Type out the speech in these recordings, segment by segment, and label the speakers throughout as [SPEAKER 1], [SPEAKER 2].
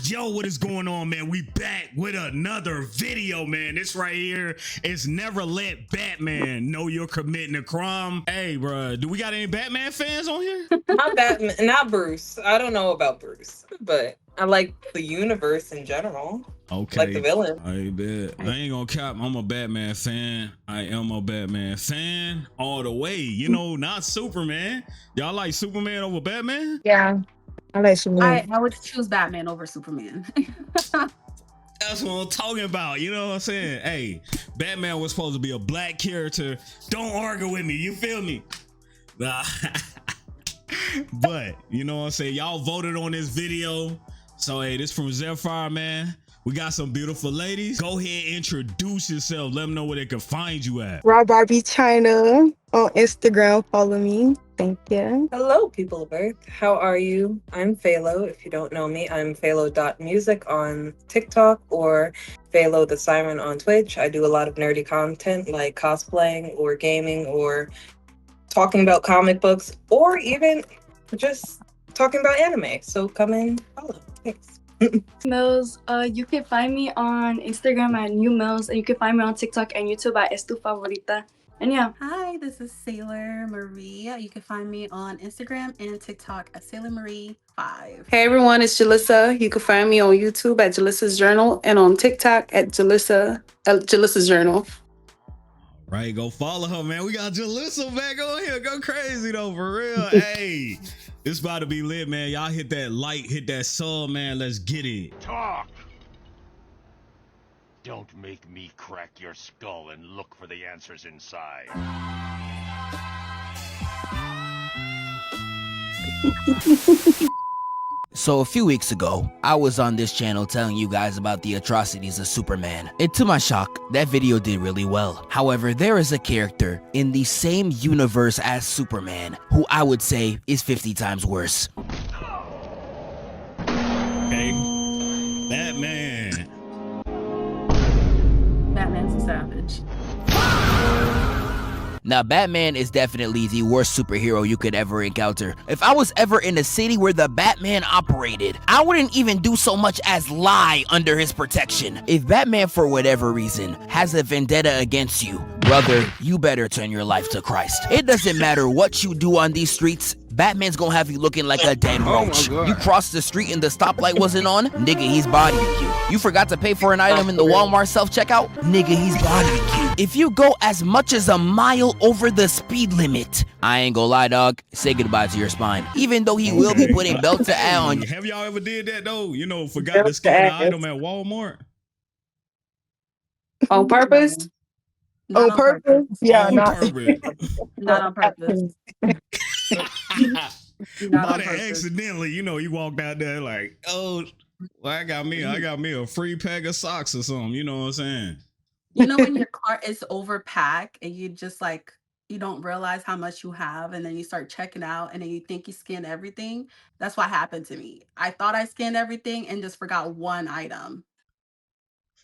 [SPEAKER 1] Yo, what is going on, man? We back with another video, man. This right here is Never Let Batman Know You're Committing a Crime. Hey, bro, do we got any Batman fans on here?
[SPEAKER 2] Not Batman, not Bruce. I don't know about Bruce, but I like the universe in general.
[SPEAKER 1] Okay.
[SPEAKER 2] Like the villain.
[SPEAKER 1] I bet. I ain't gonna cap. I'm a Batman fan. I am a Batman fan all the way. You know, not Superman. Y'all like Superman over Batman?
[SPEAKER 3] Yeah. I like Superman.
[SPEAKER 4] I would choose Batman over Superman.
[SPEAKER 1] That's what I'm talking about. You know what I'm saying? Hey, Batman was supposed to be a black character. Don't argue with me. You feel me? Nah. But, you know what I'm saying? Y'all voted on this video. So, hey, this from Zephfire, man. We got some beautiful ladies. Go ahead, introduce yourself. Let them know where they can find you at.
[SPEAKER 3] Raw Barbie China on Instagram. Follow me. Thank you.
[SPEAKER 2] Hello, people of Earth. How are you? I'm Faylo. If you don't know me, I'm Faylo.music on TikTok or FaylotheSiren on Twitch. I do a lot of nerdy content like cosplaying or gaming or talking about comic books or even just talking about anime. So come and follow. Thanks.
[SPEAKER 5] Mels, you can find me on Instagram at newmels, and you can find me on TikTok and YouTube at Es Tu Favorita. And yeah.
[SPEAKER 4] Hi, this is Sailor Marie. You can find me on Instagram and TikTok at Sailor Marie 5.
[SPEAKER 6] Hey everyone, it's Jelissa. You can find me on YouTube at Jelissa's Journal and on TikTok at Jelissa's Journal.
[SPEAKER 1] Right, go follow her, man. We got Jelissa back on here. Go crazy though, for real. Hey, this about to be lit, man. Y'all hit that like, hit that sub, man. Let's get it.
[SPEAKER 7] Talk! Don't make me crack your skull and look for the answers inside.
[SPEAKER 8] So a few weeks ago, I was on this channel telling you guys about the atrocities of Superman. And to my shock, that video did really well. However, there is a character in the same universe as Superman who I would say is 50 times worse.
[SPEAKER 1] Okay. Batman.
[SPEAKER 4] Batman's a savage.
[SPEAKER 8] Now, Batman is definitely the worst superhero you could ever encounter. If I was ever in a city where the Batman operated, I wouldn't even do so much as lie under his protection. If Batman, for whatever reason, has a vendetta against you, brother, you better turn your life to Christ. It doesn't matter what you do on these streets, Batman's gonna have you looking like a dead roach. You crossed the street and the stoplight wasn't on, nigga, he's bodying you. You forgot to pay for an item in the Walmart self-checkout, nigga, he's bodying you. If you go as much as a mile over the speed limit, I ain't gonna lie, dog, say goodbye to your spine. Even though he will be putting belt to add on.
[SPEAKER 1] Have y'all ever did that though? You know, forgot to scan the item at Walmart?
[SPEAKER 6] On purpose?
[SPEAKER 3] On purpose? Yeah,
[SPEAKER 1] on
[SPEAKER 3] not
[SPEAKER 1] purpose.
[SPEAKER 4] Not on purpose.
[SPEAKER 1] Not accidentally, you know, you walked out there like, oh, well, I got me a free pack of socks or something. You know what I'm saying?
[SPEAKER 4] You know when your cart is overpacked and you just like, you don't realize how much you have, and then you start checking out and then you think you scanned everything? That's what happened to me. I thought I scanned everything and just forgot one item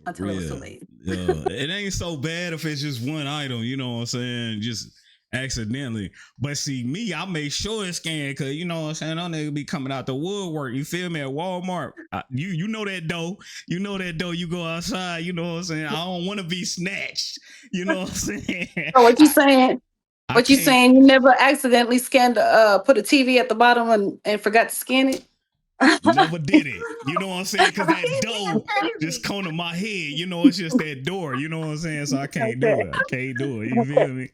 [SPEAKER 4] until it was too late.
[SPEAKER 1] Yeah, it ain't so bad if it's just one item, you know what I'm saying? Just accidentally. But see, me, I make sure it's scanned because, you know what I'm saying, that nigga be coming out the woodwork, you feel me, at Walmart. You know that dough. You know that dough. You go outside, you know what I'm saying? I don't want to be snatched. You know what I'm saying?
[SPEAKER 6] So what you saying? What you saying? You never accidentally scanned, put a TV at the bottom and forgot to scan it?
[SPEAKER 1] Never did it. You know what I'm saying? Because that dough just come to my head. You know, it's just that door. You know what I'm saying? So I can't do it. I can't do it. You feel me?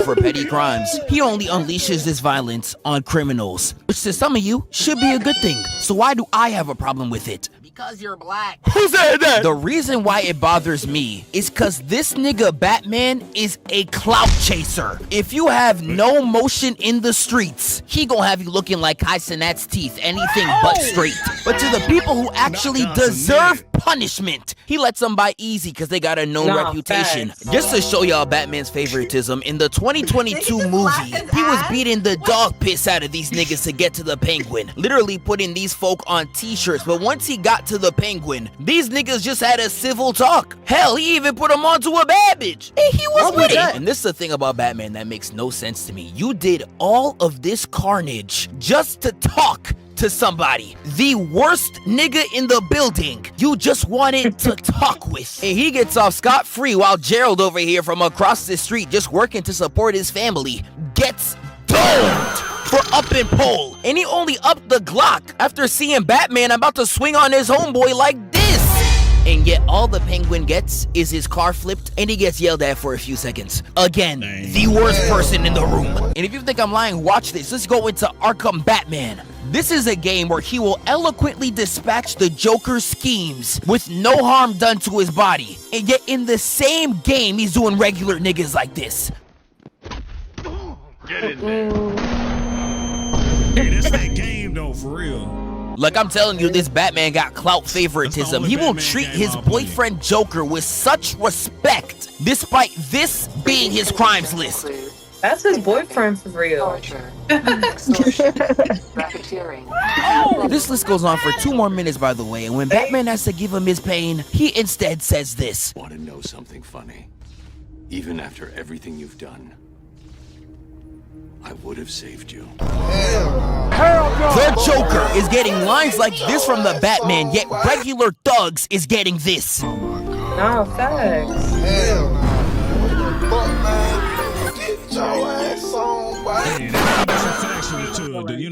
[SPEAKER 8] For petty crimes, he only unleashes this violence on criminals, which to some of you should be a good thing. So why do I have a problem with it? Because you're black. Who said that? The reason why it bothers me is because this nigga Batman is a clout chaser. If you have no motion in the streets, he gonna have you looking like Kai Cenat's teeth, anything but straight. But to the people who actually deserve punishment, he lets them by easy because they got a known reputation. Just to show y'all Batman's favoritism, in the 2022 movie, he was beating the dog piss out of these niggas to get to the Penguin, literally putting these folk on t-shirts. But once he got to the Penguin, these niggas just had a civil talk. Hell, he even put him onto a bad bitch. And he was with it. And this is the thing about Batman that makes no sense to me. You did all of this carnage just to talk to somebody. The worst nigga in the building you just wanted to talk with. And he gets off scot-free while Gerald over here from across the street just working to support his family gets domed for up and pole. And he only upped the Glock after seeing Batman about to swing on his homeboy like this. And yet all the Penguin gets is his car flipped and he gets yelled at for a few seconds. Again, the worst person in the room. And if you think I'm lying, watch this. Let's go into Arkham Batman. This is a game where he will eloquently dispatch the Joker's schemes with no harm done to his body. And yet in the same game, he's doing regular niggas like this.
[SPEAKER 7] Get in there.
[SPEAKER 1] Hey, that's that game though, for real.
[SPEAKER 8] Like I'm telling you, this Batman got clout favoritism. He will treat his boyfriend Joker with such respect, despite this being his crimes list.
[SPEAKER 2] That's his boyfriend for real.
[SPEAKER 8] This list goes on for 2 more minutes, by the way, and when Batman has to give him his pain, he instead says this.
[SPEAKER 9] Want to know something funny? Even after everything you've done, I would have saved you.
[SPEAKER 8] The Joker is getting lines like this from the Batman, yet regular thugs is getting this.
[SPEAKER 2] No, facts.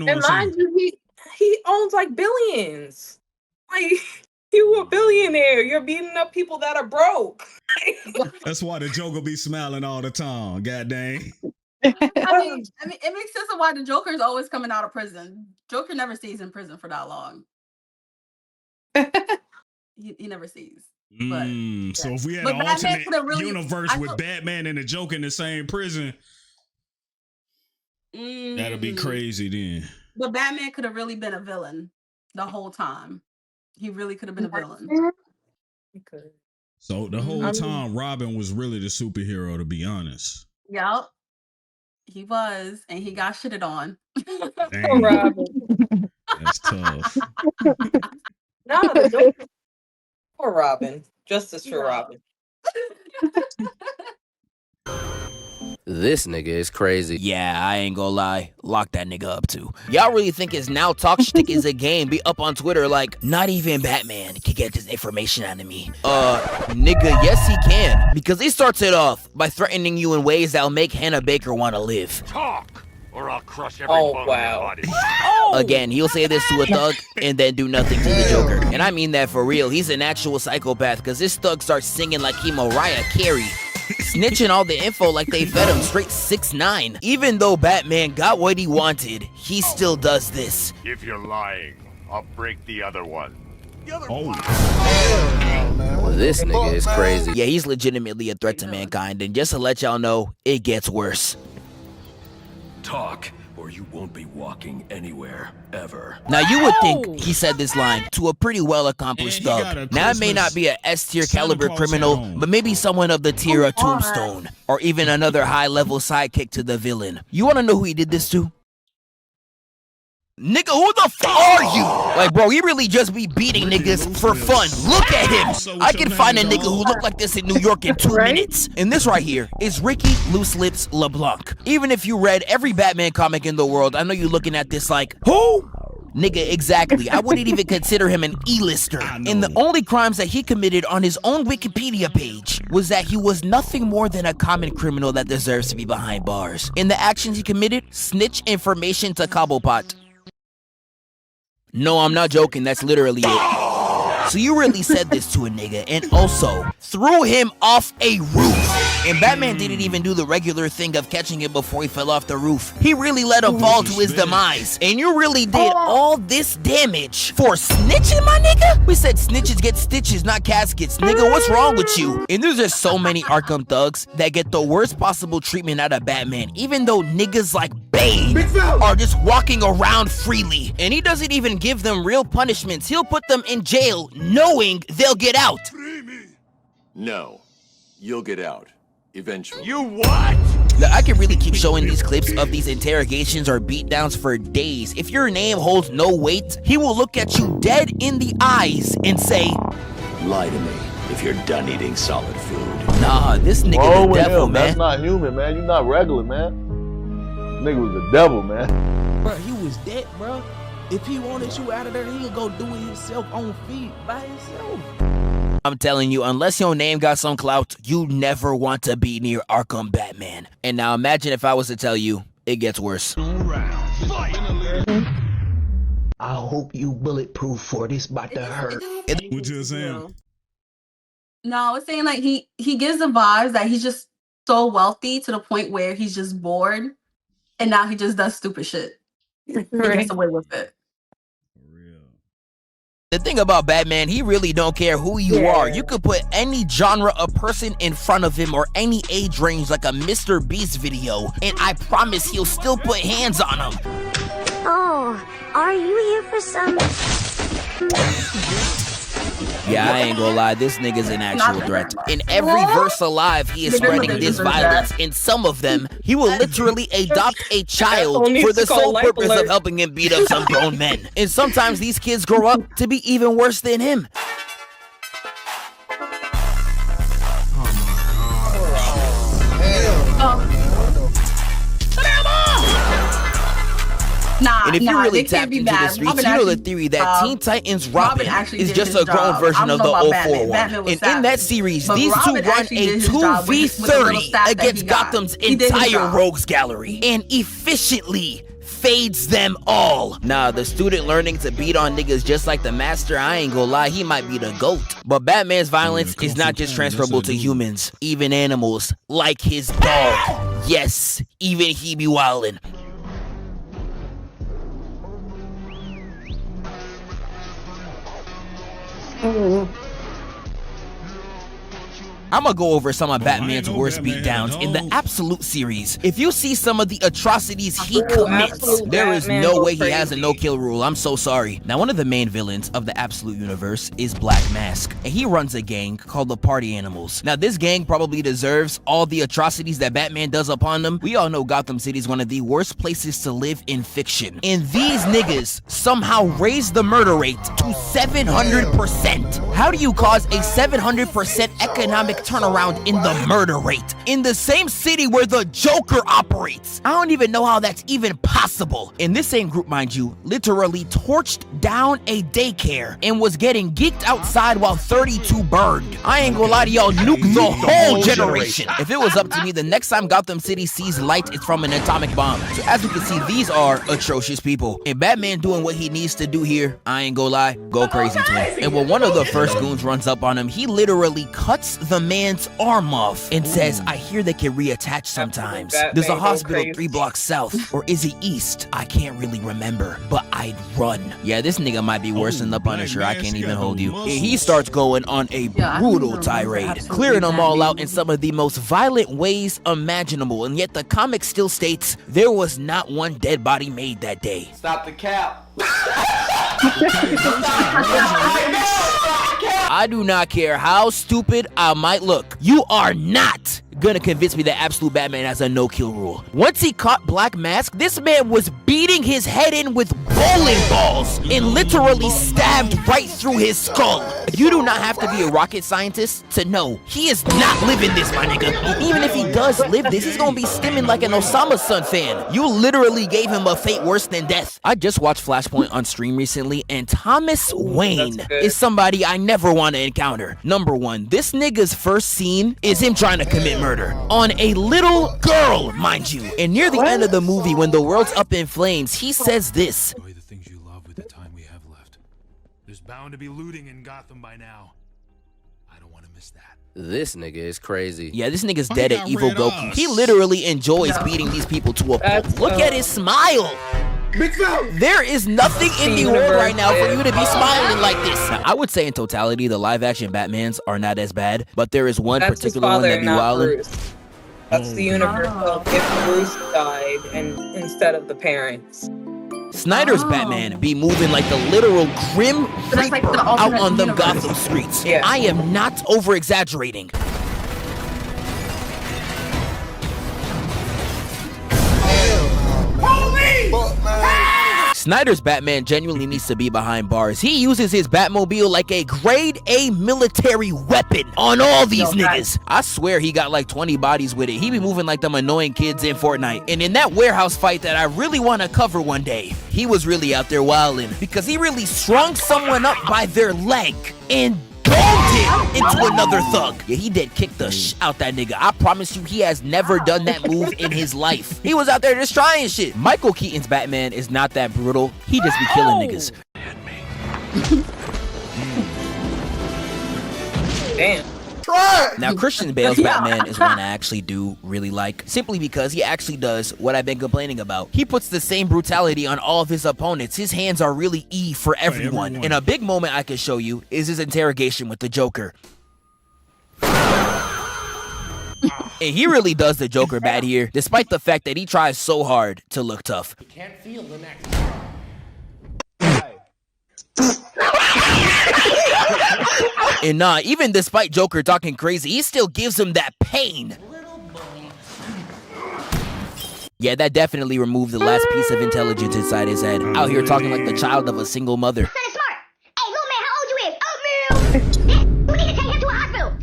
[SPEAKER 2] And mind you, he owns like billions. Like, you a billionaire. You're beating up people that are broke.
[SPEAKER 1] That's why the Joker be smiling all the time. God dang.
[SPEAKER 4] I mean, it makes sense of why the Joker is always coming out of prison. Joker never stays in prison for that long. he never stays. But,
[SPEAKER 1] So if we had
[SPEAKER 4] but
[SPEAKER 1] an
[SPEAKER 4] Batman
[SPEAKER 1] alternate universe with Batman and the Joker in the same prison, that'd be crazy then.
[SPEAKER 4] But Batman could have really been a villain the whole time. He really could have been a villain.
[SPEAKER 2] He could.
[SPEAKER 1] So the whole time, Robin was really the superhero, to be honest.
[SPEAKER 4] Yep. He was, and he got shitted on.
[SPEAKER 1] Dang.
[SPEAKER 2] Robin.
[SPEAKER 1] That's tough.
[SPEAKER 2] No, the Joker. Poor Robin. Justice for Robin.
[SPEAKER 10] This nigga is crazy.
[SPEAKER 8] Yeah, I ain't gonna lie. Lock that nigga up too. Y'all really think his now talk shtick is a game? Be up on Twitter like, not even Batman can get this information out of me. Nigga, yes he can. Because he starts it off by threatening you in ways that'll make Hannah Baker wanna live.
[SPEAKER 7] Talk, or I'll crush every bone in your body.
[SPEAKER 8] Again, he'll say this to a thug and then do nothing to the Joker. And I mean that for real. He's an actual psychopath because this thug starts singing like he Mariah Carey. Snitching all the info like they fed him straight 6ix9ine. Even though Batman got what he wanted, he still does this.
[SPEAKER 7] If you're lying, I'll break the other one.
[SPEAKER 10] This nigga is crazy.
[SPEAKER 8] Yeah, he's legitimately a threat to mankind, and just to let y'all know, it gets worse.
[SPEAKER 9] Talk, or you won't be walking anywhere, ever.
[SPEAKER 8] Now, you would think he said this line to a pretty well-accomplished thug. Now, it may not be a S-tier caliber criminal, but maybe someone of the tier of Tombstone, or even another high-level sidekick to the villain. You want to know who he did this to? Nigga, who the f are you? Like, bro, he really just be beating niggas for fun. Look at him. I can find a nigga who looked like this in New York in 2 minutes. And this right here is Ricky Loose Lips LeBlanc. Even if you read every Batman comic in the world, I know you're looking at this like, who? Nigga, exactly. I wouldn't even consider him an E-lister. And the only crimes that he committed on his own Wikipedia page was that he was nothing more than a common criminal that deserves to be behind bars. In the actions he committed, snitch information to Cobblepot. No, I'm not joking. That's literally it. So you really said this to a nigga and also threw him off a roof. And Batman didn't even do the regular thing of catching him before he fell off the roof. He really let him fall to his demise. And you really did all this damage for snitching, my nigga? We said snitches get stitches, not caskets. Nigga, what's wrong with you? And there's just so many Arkham thugs that get the worst possible treatment out of Batman, even though niggas like Bane are just walking around freely. And he doesn't even give them real punishments. He'll put them in jail knowing they'll get out.
[SPEAKER 9] No, you'll get out. Eventually.
[SPEAKER 7] You what?
[SPEAKER 8] Now, I can really keep showing these clips of these interrogations or beatdowns for days. If your name holds no weight, he will look at you dead in the eyes and say,
[SPEAKER 9] lie to me if you're done eating solid food.
[SPEAKER 8] nah, this nigga the devil, man.
[SPEAKER 11] That's not human, man. You're not regular, man. Nigga was the devil, man.
[SPEAKER 8] Bro, he was dead, bro. If he wanted you out of there, he'll go do it himself on feet by himself. I'm telling you, unless your name got some clout, you never want to be near Arkham Batman. And now imagine if I was to tell you, it gets worse.
[SPEAKER 11] I hope you bulletproof for this about to hurt.
[SPEAKER 1] What you saying?
[SPEAKER 4] No, I was saying like he gives the vibes that he's just so wealthy to the point where he's just bored, and now he just does stupid shit. He gets away with it.
[SPEAKER 8] The thing about Batman, he really don't care who you are. You could put any genre of person in front of him or any age range like a Mr. Beast video, and I promise he'll still put hands on him.
[SPEAKER 12] Oh, are you here for some?
[SPEAKER 8] Yeah, I ain't gonna lie, this nigga's an actual threat. In every verse alive, he is spreading this violence. In some of them, he will literally adopt a child for the sole purpose of helping him beat up some grown men. And sometimes these kids grow up to be even worse than him. And if you really tapped into the streets, you know the theory that Teen Titans Robin is just a grown version of the 041. And in that series, these two run a 2v30 against Gotham's entire rogues gallery and efficiently fades them all. Nah, the student learning to beat on niggas just like the master, I ain't gonna lie, he might be the GOAT. But Batman's violence is not just transferable to humans, even animals, like his dog. Yes, even he be wildin'. I'm gonna go over some of Batman's worst beatdowns in the Absolute series. If you see some of the atrocities he commits, there is no way he has a no-kill rule. I'm so sorry. Now, one of the main villains of the Absolute universe is Black Mask, and he runs a gang called the Party Animals. Now, this gang probably deserves all the atrocities that Batman does upon them. We all know Gotham City is one of the worst places to live in fiction, and these niggas somehow raise the murder rate to 700%. How do you cause a 700% economic turnaround in the murder rate in the same city where the Joker operates? I don't even know how that's even possible. And this same group, mind you, literally torched down a daycare and was getting geeked outside while 32 burned. I ain't gonna lie to y'all, nuke the whole generation. If it was up to me, the next time Gotham City sees light, it's from an atomic bomb. So as you can see, these are atrocious people. And Batman doing what he needs to do here, I ain't gonna lie, go crazy to him. And when one of the first goons runs up on him, he literally cuts the man's arm off and says, I hear they can reattach sometimes. There's a hospital 3 blocks south, or is it east? I can't really remember, but I'd run. Yeah, this nigga might be worse than the Punisher. I can't even hold you. And he starts going on a brutal tirade, clearing them all out in some of the most violent ways imaginable, and yet the comic still states there was not one dead body made that day.
[SPEAKER 13] Stop the cap.
[SPEAKER 8] I do not care how stupid I might look. You are not gonna convince me that Absolute Batman has a no-kill rule. Once he caught Black Mask, this man was beating his head in with bowling balls and literally stabbed right through his skull. You do not have to be a rocket scientist to know he is not living this, my nigga. And even if he does live this, he's gonna be stimming like an Osama Son fan. You literally gave him a fate worse than death. I just watched Flashpoint on stream recently, and Thomas Wayne is somebody I never want to encounter. Number one, this nigga's first scene is him trying to commit murder on a little girl, mind you. And near the end of the movie, when the world's up in flames, he says this.
[SPEAKER 14] Enjoy the things you love with the time we have left. There's bound to be looting in Gotham by now. I don't want to miss that.
[SPEAKER 10] This nigga is crazy.
[SPEAKER 8] Yeah, this nigga's dead at Evil Goku. He literally enjoys beating these people to a pulp. Look at his smile. There is nothing in the world right now for you to be smiling like this. Now, I would say in totality, the live-action Batmans are not as bad, but there is one particular one that be wildin'.
[SPEAKER 2] That's the universe of if Bruce died and instead of the parents.
[SPEAKER 8] Snyder's Batman be moving like the literal Grim Reaper out on them Gotham streets. Yeah. I am not over-exaggerating. Snyder's Batman genuinely needs to be behind bars. He uses his Batmobile like a grade A military weapon on all these niggas. I swear he got like 20 bodies with it. He be moving like them annoying kids in Fortnite. And in that warehouse fight that I really want to cover one day, he was really out there wilding because he really strung someone up by their leg and domed him into another thug. Yeah, he did kick the out that nigga. I promise you, he has never done that move in his life. He was out there just trying shit. Michael Keaton's Batman is not that brutal. He just be killing niggas.
[SPEAKER 2] Damn.
[SPEAKER 8] Now, Christian Bale's Batman is one I actually do really like, simply because he actually does what I've been complaining about. He puts the same brutality on all of his opponents. His hands are really E for everyone. And a big moment I can show you is his interrogation with the Joker. And he really does the Joker bad here, despite the fact that he tries so hard to look tough.
[SPEAKER 11] You can't feel the next.
[SPEAKER 8] And nah, even despite Joker talking crazy, he still gives him that pain. Yeah, that definitely removed the last piece of intelligence inside his head. Out here talking like the child of a single mother.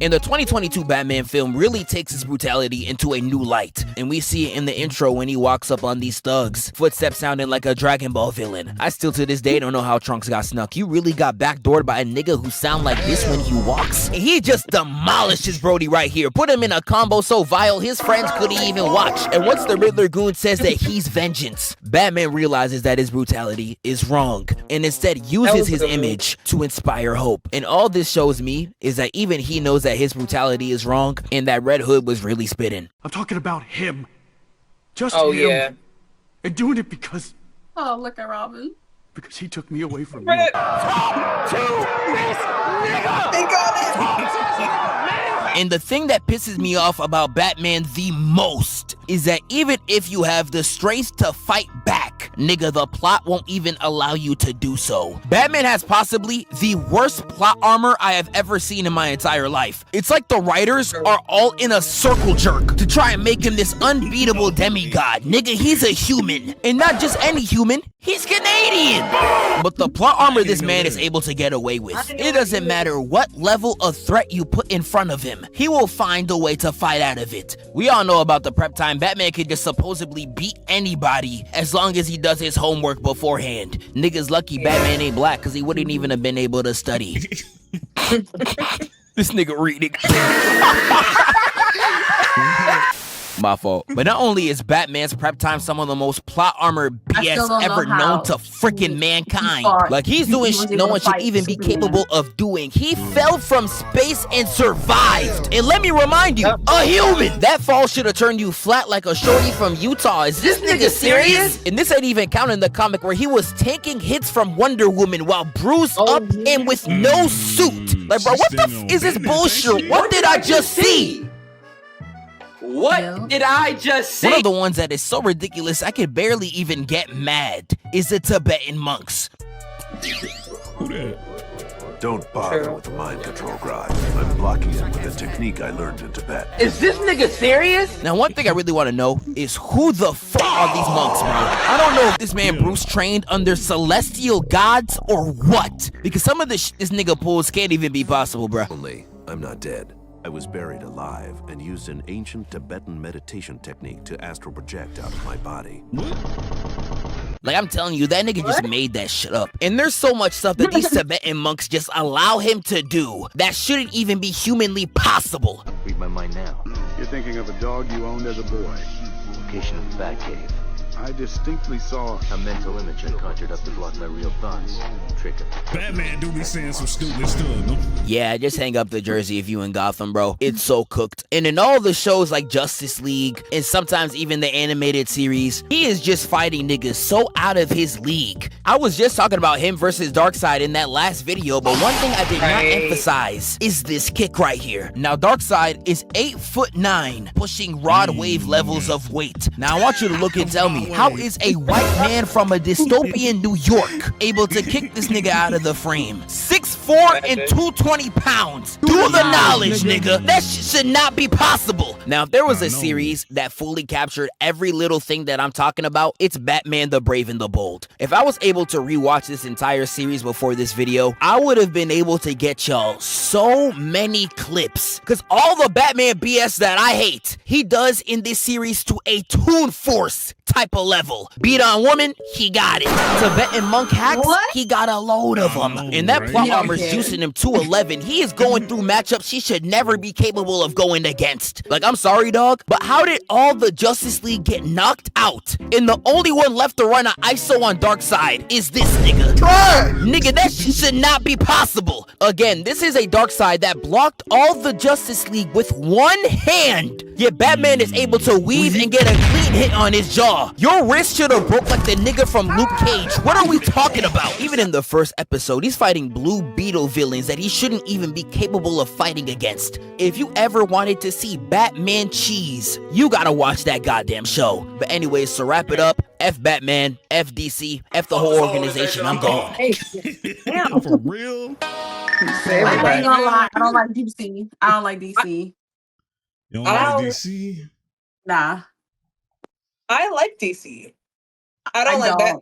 [SPEAKER 8] And the 2022 Batman film really takes his brutality into a new light. And we see it in the intro when he walks up on these thugs, footsteps sounding like a Dragon Ball villain. I still to this day don't know how Trunks got snuck. You really got backdoored by a nigga who sound like this when he walks? And he just demolished his Brody right here. Put him in a combo so vile his friends couldn't even watch. And once the Riddler goon says that he's vengeance, Batman realizes that his brutality is wrong and instead uses his image to inspire hope. And all this shows me is that even he knows that his brutality is wrong and that Red Hood was really spitting.
[SPEAKER 13] I'm talking about him. Just
[SPEAKER 2] him.
[SPEAKER 13] Yeah. And doing it because...
[SPEAKER 4] Oh, look at Robin.
[SPEAKER 13] Because he took me away from you.
[SPEAKER 8] And the thing that pisses me off about Batman the most is that even if you have the strength to fight back, nigga, the plot won't even allow you to do so. Batman has possibly the worst plot armor I have ever seen in my entire life. It's like the writers are all in a circle jerk to try and make him this unbeatable demigod. Nigga, he's a human. And not just any human, he's Canadian. But the plot armor this man is able to get away with, it doesn't matter what level of threat you put in front of him, he will find a way to fight out of it. We all know about the prep time. Batman could just supposedly beat anybody as long as he does his homework beforehand. Niggas lucky Batman ain't black because he wouldn't even have been able to study. This nigga reading. My fault. But not only is Batman's prep time some of the most plot armor BS ever known to freaking mankind, like he's doing shit no one should even be capable of doing. He fell from space and survived. And let me remind you, a human! That fall should have turned you flat like a shorty from Utah. Is this nigga serious? And this ain't even counting the comic where he was taking hits from Wonder Woman while bruised up and with no suit. Like, bro, what the f is this bullshit? What did I just see?
[SPEAKER 15] What did I just see?
[SPEAKER 8] One of the ones that is so ridiculous I can barely even get mad is the Tibetan monks.
[SPEAKER 1] Who that?
[SPEAKER 16] Don't bother with the mind control grind. I'm blocking it with a technique I learned in Tibet.
[SPEAKER 15] Is this nigga serious?
[SPEAKER 8] Now, one thing I really want to know is who the fuck are these monks, bro? I don't know if this man Bruce trained under celestial gods or what, because some of the shit this nigga pulls can't even be possible, bro.
[SPEAKER 16] Only, I'm not dead. I was buried alive and used an ancient Tibetan meditation technique to astral project out of my body.
[SPEAKER 8] Like, I'm telling you, that nigga just made that shit up. And there's so much stuff that these Tibetan monks just allow him to do that shouldn't even be humanly possible.
[SPEAKER 17] Read my mind now.
[SPEAKER 18] You're thinking of a dog you owned as a boy.
[SPEAKER 17] Location of the Batcave.
[SPEAKER 18] I distinctly saw
[SPEAKER 17] a mental image I conjured up to block my real thoughts. Trick of
[SPEAKER 1] Batman do be saying some stupid stuff, no?
[SPEAKER 8] Yeah, just hang up the jersey if you in Gotham, bro. It's so cooked. And in all the shows like Justice League, and sometimes even the animated series, he is just fighting niggas so out of his league. I was just talking about him versus Darkseid in that last video, but one thing I did not emphasize is this kick right here. Now, Darkseid is 8'9", pushing rod wave levels of weight. Now, I want you to look and tell me, how is a white man from a dystopian New York able to kick this nigga out of the frame? 6'4" and 220 pounds. Do the knowledge, nigga. That shit should not be possible. Now, if there was
[SPEAKER 1] I
[SPEAKER 8] a
[SPEAKER 1] know.
[SPEAKER 8] series that fully captured every little thing that I'm talking about, it's Batman the Brave and the Bold. If I was able to rewatch this entire series before this video, I would have been able to get y'all so many clips. Because all the Batman BS that I hate, he does in this series to a Toon Force type of level. Beat on woman, he got it. Tibetan monk hacks, he got a load of them. And that plot armor's juicing him to 11. He is going through matchups he should never be capable of going against. Like, I'm sorry, dog, but how did all the Justice League get knocked out? And the only one left to run an ISO on Darkseid is this nigga. Nigga, that shit should not be possible. Again, this is a Darkseid that blocked all the Justice League with one hand. Yet Batman is able to weave and get a clean hit on his jaw. Your wrist should have broke like the nigga from Luke Cage. What are we talking about? Even in the first episode, he's fighting Blue Beetle villains that he shouldn't even be capable of fighting against. If you ever wanted to see Batman cheese, you gotta watch that goddamn show. But anyways, to wrap it up, F Batman, F DC, F the whole organization, I'm gone.
[SPEAKER 1] Damn, for real?
[SPEAKER 4] I ain't gonna lie, I don't like DC. I don't like DC.
[SPEAKER 1] You don't like DC?
[SPEAKER 4] Nah.
[SPEAKER 2] I like DC. I don't like that.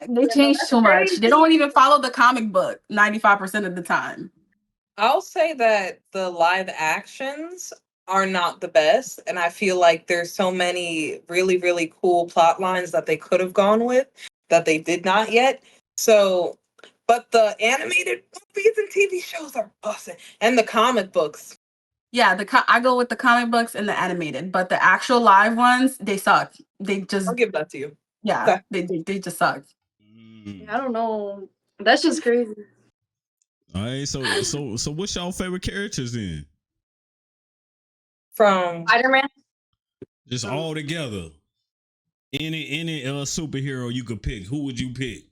[SPEAKER 4] They changed too much. They don't even follow the comic book 95% of the time.
[SPEAKER 2] I'll say that the live actions are not the best, and I feel like there's so many really, really cool plot lines that they could have gone with that they did not yet. So, but the animated movies and TV shows are awesome, and the comic books.
[SPEAKER 4] Yeah, I go with the comic books and the animated, but the actual live ones, they suck. They just
[SPEAKER 2] I'll give that to you.
[SPEAKER 4] Yeah, they just suck.
[SPEAKER 5] I don't know. That's just crazy.
[SPEAKER 1] All right, so what's y'all favorite characters then?
[SPEAKER 2] From
[SPEAKER 5] Spider-Man?
[SPEAKER 1] Just all together. Any superhero you could pick, who would you pick?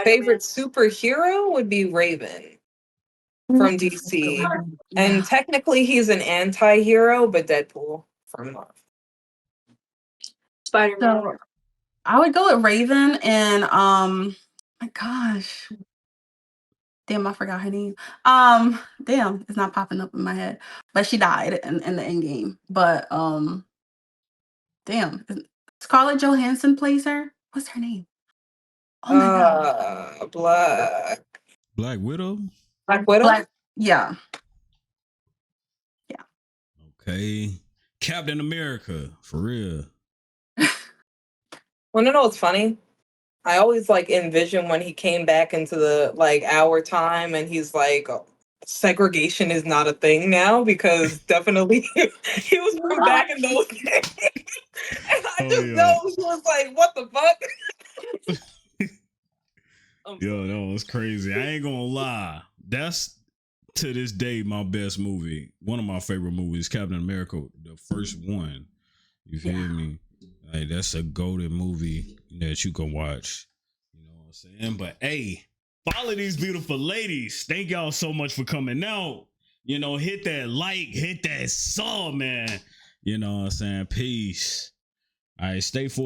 [SPEAKER 2] Favorite superhero would be Raven from DC. And technically he's an anti-hero, but Deadpool from Marvel.
[SPEAKER 5] Spider-Man.
[SPEAKER 4] So, I would go with Raven and my gosh. Damn, I forgot her name. Damn, it's not popping up in my head. But she died in the end game. But damn, Scarlett Johansson plays her. What's her name? Oh my god.
[SPEAKER 1] Black Widow?
[SPEAKER 2] Black Widow?
[SPEAKER 4] Yeah.
[SPEAKER 1] Okay. Captain America, for real.
[SPEAKER 2] Wanna know what's funny? I always envision when he came back into the our time and he's like, segregation is not a thing now, because definitely he was from back in those days. And I just know he was like, what the fuck?
[SPEAKER 1] Yo, that was crazy. I ain't gonna lie. That's to this day my best movie. One of my favorite movies, Captain America, the first one. You feel me? Like, that's a golden movie that you can watch. You know what I'm saying? But hey, follow these beautiful ladies. Thank y'all so much for coming out. You know, hit that like, hit that sub, man. You know what I'm saying? Peace. All right, stay for